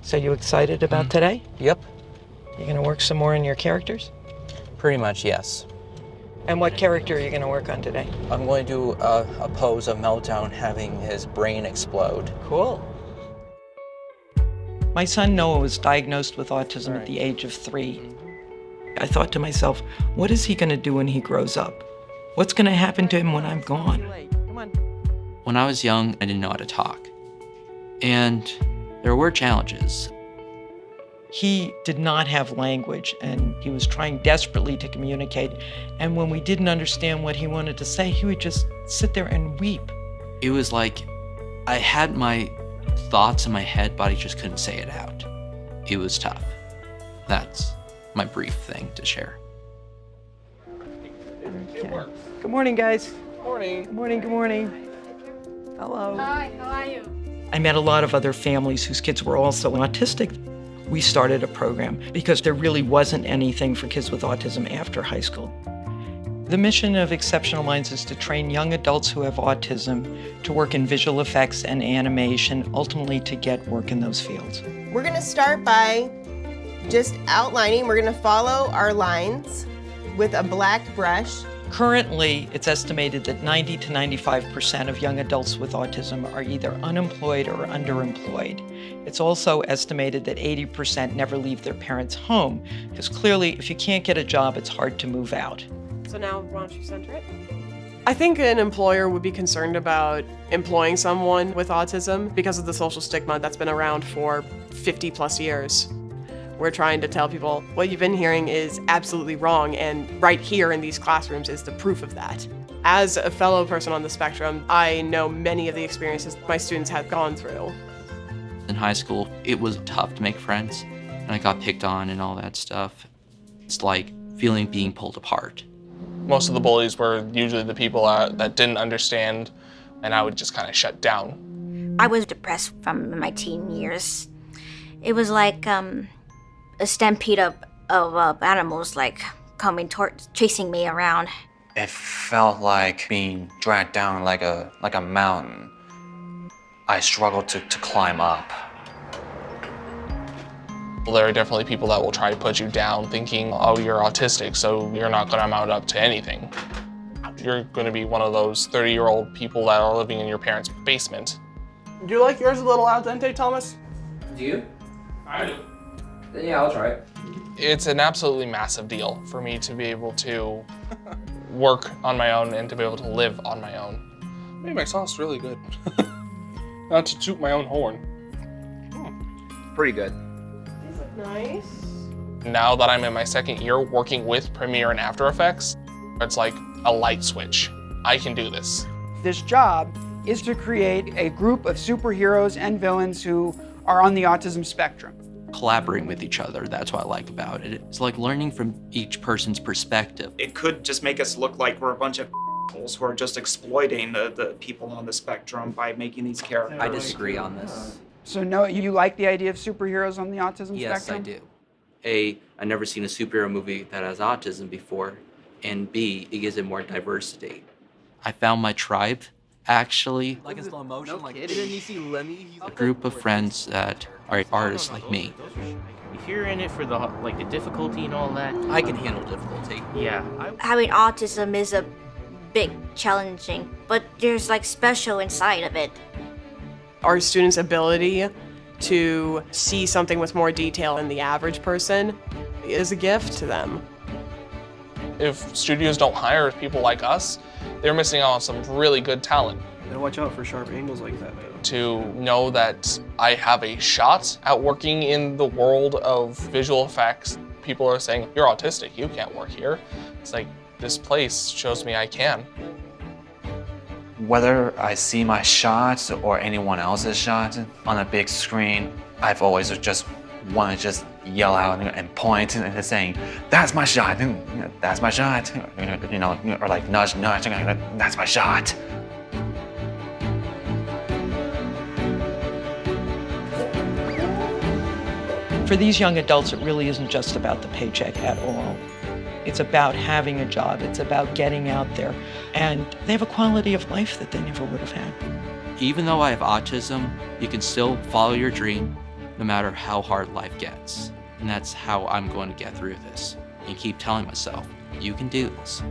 So you excited about today? Yep. You gonna work some more on your characters? Pretty much, yes. And what character are you gonna work on today? I'm going to do a pose of Meltdown having his brain explode. Cool. My son Noah was diagnosed with autism at the age of 3. I thought to myself, what is he gonna do when he grows up? What's gonna happen to him when I'm gone? When I was young, I didn't know how to talk. And there were challenges. He did not have language, and he was trying desperately to communicate. And when we didn't understand what he wanted to say, he would just sit there and weep. It was like I had my thoughts in my head, but I just couldn't say it out. It was tough. That's my brief thing to share. Okay. Good morning, guys. Morning. Good morning, good morning. Hello. Hi, how are you? I met a lot of other families whose kids were also autistic. We started a program because there really wasn't anything for kids with autism after high school. The mission of Exceptional Minds is to train young adults who have autism to work in visual effects and animation, ultimately to get work in those fields. We're gonna start by just outlining. We're gonna follow our lines with a black brush. Currently, it's estimated that 90 to 95% of young adults with autism are either unemployed or underemployed. It's also estimated that 80% never leave their parents' home, because clearly, if you can't get a job, it's hard to move out. So now, why don't you center it? I think an employer would be concerned about employing someone with autism because of the social stigma that's been around for 50 plus years. We're trying to tell people what you've been hearing is absolutely wrong, and right here in these classrooms is the proof of that. As a fellow person on the spectrum, I know many of the experiences my students have gone through. In high school, it was tough to make friends, and I got picked on and all that stuff. It's like feeling being pulled apart. Most of the bullies were usually the people that didn't understand, and I would just kind of shut down. I was depressed from my teen years. It was like a stampede of animals like coming chasing me around. It felt like being dragged down like a mountain. I struggled to climb up. There are definitely people that will try to put you down thinking, oh, you're autistic, so you're not gonna amount up to anything. You're gonna be one of those 30-year-old people that are living in your parents' basement. Do you like yours a little al dente, Thomas? Do you? I do. Then yeah, I'll try it. It's an absolutely massive deal for me to be able to work on my own and to be able to live on my own. Hey, my sauce is really good. Not to toot my own horn. Pretty good. These look nice. Now that I'm in my second year working with Premiere and After Effects, it's like a light switch. I can do this. This job is to create a group of superheroes and villains who are on the autism spectrum. Collaborating with each other, that's what I like about it. It's like learning from each person's perspective. It could just make us look like we're a bunch of assholes who are just exploiting the people on the spectrum by making these characters. I disagree on this. So Noah, you like the idea of superheroes on the autism Yes, spectrum? I do. A, I've never seen a superhero movie that has autism before, and B, it gives it more diversity. I found my tribe, actually. Like in slow motion, no like didn't you see Lemmy? A group of friends that are artists like me. If you're in it for the difficulty and all that, I can handle difficulty. Yeah. Having autism is a big challenging, but there's like special inside of it. Our students' ability to see something with more detail than the average person is a gift to them. If studios don't hire people like us, they're missing out on some really good talent. Gotta watch out for sharp angles like that, though. To know that I have a shot at working in the world of visual effects. People are saying, you're autistic, you can't work here. It's like, this place shows me I can. Whether I see my shots or anyone else's shots on a big screen, I've always just want to just yell out and point and saying, that's my shot, that's my shot, or like nudge, nudge, that's my shot. For these young adults, it really isn't just about the paycheck at all. It's about having a job. It's about getting out there. And they have a quality of life that they never would have had. Even though I have autism, you can still follow your dream, no matter how hard life gets. And that's how I'm going to get through this, and keep telling myself, you can do this.